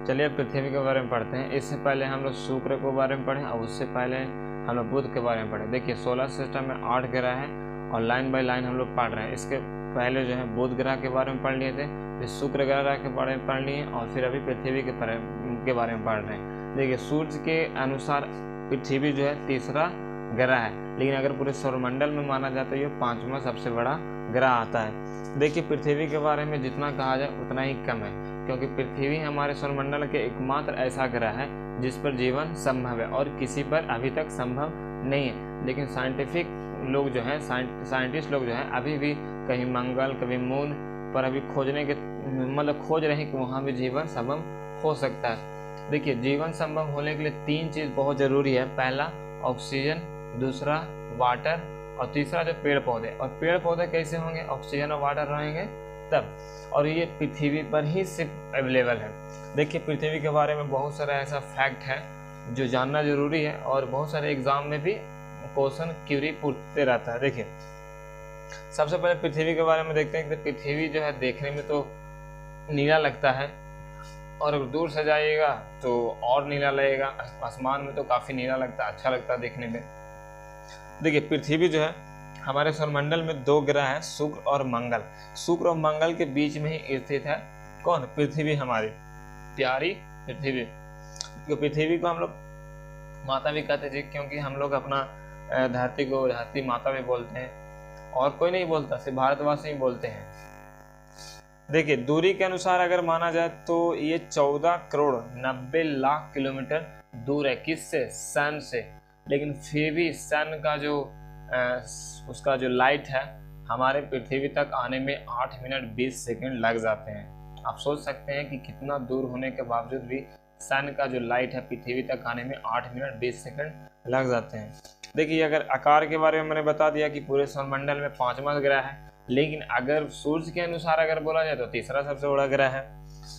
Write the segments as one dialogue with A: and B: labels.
A: चलिए अब पृथ्वी के बारे में पढ़ते हैं। इससे पहले हम लोग शुक्र के बारे में पढ़े और उससे पहले हम लोग बुध के बारे में पढ़े। देखिए सोलर सिस्टम में 8 ग्रह हैं और लाइन बाय लाइन हम लोग पढ़ रहे हैं। इसके पहले जो है बुध ग्रह के बारे में पढ़ लिए थे, फिर शुक्र ग्रह के बारे में पढ़ लिए और फिर अभी पृथ्वी के बारे में पढ़ रहे हैं। देखिए सूर्य के अनुसार पृथ्वी जो है तीसरा ग्रह है, लेकिन अगर पूरे सौरमंडल में माना जाए तो ये 5वां सबसे बड़ा ग्रह आता है। देखिए पृथ्वी के बारे में जितना कहा जाए उतना ही कम है, क्योंकि पृथ्वी हमारे सौरमंडल के एकमात्र ऐसा ग्रह है जिस पर जीवन संभव है और किसी पर अभी तक संभव नहीं है। लेकिन साइंटिफिक लोग जो हैं, साइंटिस्ट लोग जो हैं अभी भी कहीं मंगल कभी मून पर अभी खोज रहे हैं कि वहाँ भी जीवन संभव हो सकता है। देखिए जीवन संभव होने के लिए 3 चीज़ बहुत ज़रूरी है। पहला ऑक्सीजन, दूसरा वाटर और तीसरा जो पेड़ पौधे। और पेड़ पौधे कैसे होंगे? ऑक्सीजन और वाटर रहेंगे तब, और ये पृथ्वी पर ही सिर्फ अवेलेबल है। देखिए पृथ्वी के बारे में बहुत सारा ऐसा फैक्ट है जो जानना जरूरी है और बहुत सारे एग्जाम में भी क्वेश्चन क्यूरी पूछते रहता है। देखिए सबसे पहले पृथ्वी के बारे में देखते हैं कि पृथ्वी जो है देखने में तो नीला लगता है और अगर दूर से जाइएगा तो और नीला लगेगा। आसमान में तो काफ़ी नीला लगता है, अच्छा लगता है देखने में। देखिए पृथ्वी जो है हमारे सौरमंडल में 2 ग्रह हैं, शुक्र और मंगल। शुक्र और मंगल के बीच में ही स्थित है कौन? पृथ्वी, हमारी प्यारी पृथ्वी। तो पृथ्वी को हम लोग माता भी कहते हैं, क्योंकि हम लोग अपना धरती को धरती माता भी बोलते हैं और कोई नहीं बोलता, सिर्फ भारतवासी ही बोलते हैं। देखिए दूरी के अनुसार अगर माना जाए तो ये 14 करोड़ 90 लाख किलोमीटर दूर है। किससे? सन से। लेकिन फिर भी सन का जो उसका जो लाइट है हमारे पृथ्वी तक आने में 8 मिनट 20 सेकंड लग जाते हैं। आप सोच सकते हैं कि कितना दूर होने के बावजूद भी सन का जो लाइट है पृथ्वी तक आने में 8 मिनट 20 सेकंड लग जाते हैं। देखिए अगर आकार के बारे में मैंने बता दिया कि पूरे सौरमंडल में 5वां ग्रह है, लेकिन अगर सूर्य के अनुसार अगर बोला जाए तो तीसरा सबसे बड़ा ग्रह है।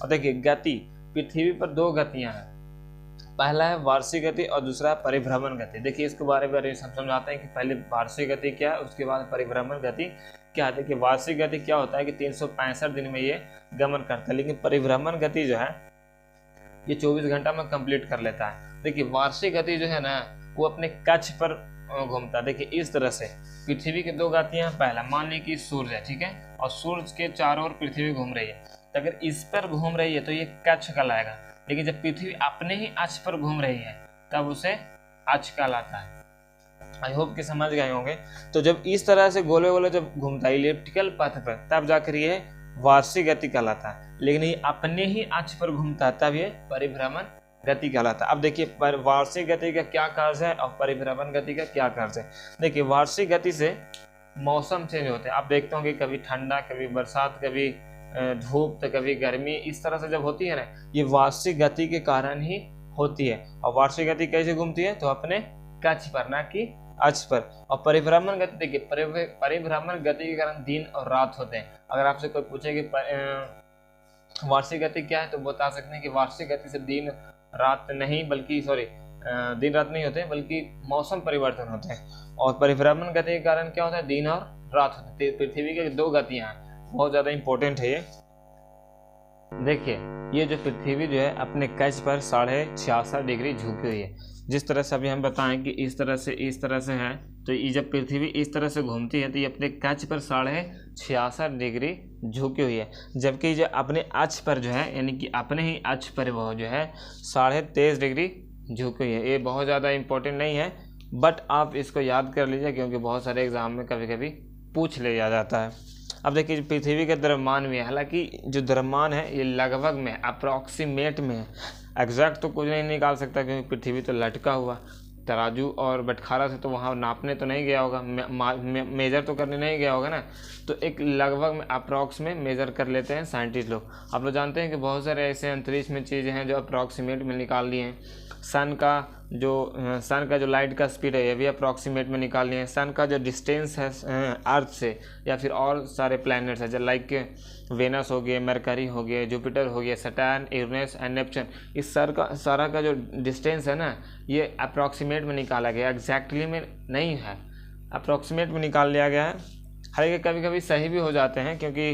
A: और देखिए गति, पृथ्वी पर 2 गतियां हैं। पहला है वार्षिक गति और दूसरा है परिभ्रमण गति। देखिए इसके बारे में हम समझाते हैं कि पहले वार्षिक गति क्या है, उसके बाद परिभ्रमण गति क्या है। देखिए वार्षिक गति क्या होता है कि 365 दिन में ये गमन करता है, लेकिन परिभ्रमण गति जो है ये 24 घंटा में कंप्लीट कर लेता है। देखिए वार्षिक गति जो है ना वो अपने कक्ष पर घूमता है। देखिए इस तरह से पृथ्वी की 2 गतियां। पहला मान लीजिए कि सूर्य है, ठीक है, और सूर्य के चारों ओर पृथ्वी घूम रही है, तो अगर इस पर घूम रही है तो ये कक्ष कहलाएगा। लेकिन जब पृथ्वी अपने ही अक्ष पर घूम रही है तब उसे अक्ष कहलाता है। आई होप कि समझ गए होंगे। तो जब इस तरह से गोले गोले जब घूमता है इलिप्टिकल पथ पर तब जाकर ये वार्षिक गति कहलाता है। लेकिन ये अपने ही अक्ष पर घूमता है तब ये परिभ्रमण गति कहलाता है। अब देखिए वार्षिक गति का क्या कार्य है और परिभ्रमण गति का क्या कार्य है। देखिए वार्षिक गति से मौसम चेंज होते हैं। आप देखते होंगे कभी ठंडा, कभी बरसात, कभी धूप तो कभी गर्मी, इस तरह से जब होती है ना, ये वार्षिक गति के कारण ही होती है। और वार्षिक गति कैसे घूमती है? तो अपने कक्ष पर, ना कि अक्ष पर। और परिभ्रमण गति, देखिए परिभ्रमण गति के कारण दिन और रात होते हैं। अगर आपसे कोई पूछे कि वार्षिक गति क्या है तो बता सकते हैं कि वार्षिक गति से दिन रात नहीं दिन रात नहीं होते बल्कि मौसम परिवर्तन होते हैं। और परिभ्रमण गति के कारण क्या होता है? दिन और रात होते हैं। पृथ्वी की 2 गतियां हैं, बहुत ज्यादा इंपॉर्टेंट है ये। देखिए ये जो पृथ्वी जो है अपने कक्ष पर 66.5 डिग्री झुकी हुई है। जिस तरह से अभी हम बताएं कि इस तरह से है, तो ये जब पृथ्वी इस तरह से घूमती है तो ये अपने कक्ष पर 66.5 डिग्री झुकी हुई है। जबकि जो अपने अक्ष पर जो है, यानी कि अपने ही अक्ष पर वो जो है 23.5 डिग्री झुकी हुई है। ये बहुत ज़्यादा इंपॉर्टेंट नहीं है, बट आप इसको याद कर लीजिए क्योंकि बहुत सारे एग्जाम में कभी कभी पूछ लिया जाता है। अब देखिए पृथ्वी का द्रव्यमान भी है, हालांकि जो द्रव्यमान है ये लगभग में, अप्रॉक्सीमेट में है। एग्जैक्ट तो कुछ नहीं निकाल सकता क्योंकि पृथ्वी तो लटका हुआ, तराजू और बटखारा से तो वहाँ नापने तो नहीं गया होगा, मेजर तो करने नहीं गया होगा ना, तो एक लगभग में अप्रॉक्स में मेजर कर लेते हैं साइंटिस्ट लोग। आप लोग जानते हैं कि बहुत सारे ऐसे अंतरिक्ष में चीज़ें हैं जो अप्रॉक्सीमेट में निकाल लिए हैं। सन का जो लाइट का स्पीड है ये भी अप्रॉक्सीमेट में निकाल लिए हैं। सन का जो डिस्टेंस है अर्थ से, या फिर और सारे प्लैनेट्स हैं जो लाइक वेनस हो गए, मरकरी हो गए, जुपिटर हो गया, सैटर्न, यूरेनस एंड नेपच्यून, इस सारा का जो डिस्टेंस है ना ये अप्रॉक्सीमेट में निकाला गया, एग्जैक्टली में नहीं है, अप्रॉक्सीमेट में निकाल लिया गया है। हालांकि कभी कभी सही भी हो जाते हैं क्योंकि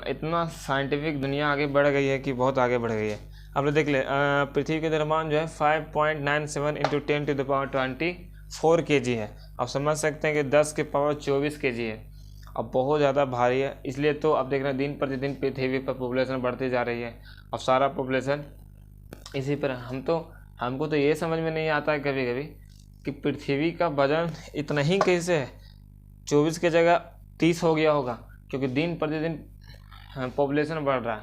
A: इतना साइंटिफिक दुनिया आगे बढ़ गई है कि बहुत आगे बढ़ गई है। अब लोग देख ले, पृथ्वी के द्रव्यमान जो है 5.97 इंटू 10⁻24 kg है। अब समझ सकते हैं कि 10⁻24 kg है। अब बहुत ज़्यादा भारी है, इसलिए तो अब देख रहे हैं दिन प्रतिदिन पृथ्वी पर पॉपुलेशन बढ़ती जा रही है। अब सारा पॉपुलेशन इसी पर हमको तो ये समझ में नहीं आता है कभी कभी कि पृथ्वी का वजन इतना ही कैसे है, 24 की जगह 30 हो गया होगा, क्योंकि दिन प्रतिदिन पॉपुलेशन बढ़ रहा है।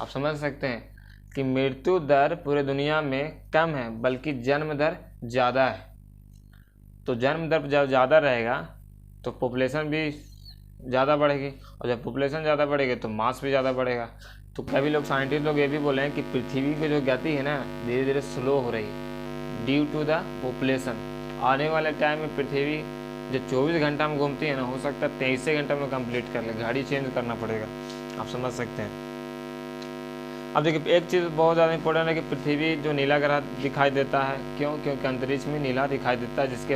A: आप समझ सकते हैं कि मृत्यु दर पूरे दुनिया में कम है, बल्कि जन्म दर ज़्यादा है। तो जन्म दर जब ज़्यादा रहेगा तो पॉपुलेशन भी ज़्यादा बढ़ेगी, और जब पॉपुलेशन ज़्यादा बढ़ेगी तो मास भी ज़्यादा बढ़ेगा। तो कभी लोग साइंटिस्ट लोग ये भी बोले हैं कि पृथ्वी की जो गति है ना धीरे धीरे स्लो हो रही है ड्यू टू द पॉपुलेशन। आने वाले टाइम में पृथ्वी जो 24 घंटा में घूमती है ना, हो सकता है 23 घंटा में कंप्लीट कर ले, गाड़ी चेंज करना पड़ेगा। आप समझ सकते हैं। अब देखिए एक चीज़ बहुत ज़्यादा इंपॉर्टेंट है कि पृथ्वी जो नीला ग्रह दिखाई देता है, क्योंकि अंतरिक्ष में नीला दिखाई देता है, जिसके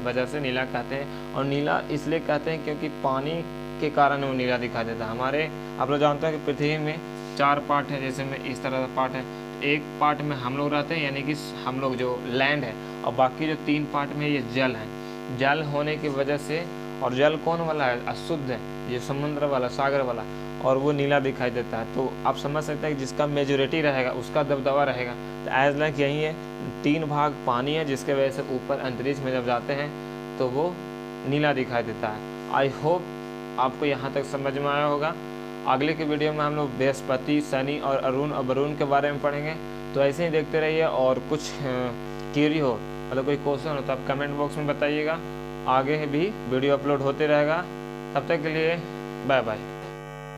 A: वजह से नीला कहते हैं। और नीला इसलिए कहते हैं क्योंकि पानी के कारण वो नीला दिखाई देता है। आप लोग जानते हैं कि पृथ्वी में 4 पार्ट है, जैसे में इस तरह का पार्ट है। एक पार्ट में हम लोग रहते हैं, यानी कि हम लोग जो लैंड है, और बाकी जो 3 पार्ट में ये जल है। जल होने की वजह से, और जल कौन वाला है, अशुद्ध है, ये समुद्र वाला, सागर वाला, और वो नीला दिखाई देता है। तो आप समझ सकते हैं कि जिसका मेजोरिटी रहेगा उसका दबदबा रहेगा। तो एज लाइक यही है, 3 भाग पानी है, जिसके वजह से ऊपर अंतरिक्ष में जब जाते हैं तो वो नीला दिखाई देता है। आई होप आपको यहाँ तक समझ में आया होगा। अगले के वीडियो में हम लोग बृहस्पति, शनि और अरुण और वरुण के बारे में पढ़ेंगे। तो ऐसे ही देखते रहिए, और कुछ क्वेरी हो, मतलब कोई क्वेश्चन हो तो आप कमेंट बॉक्स में बताइएगा। आगे भी वीडियो अपलोड होते रहेगा। तब तक के लिए बाय बाय।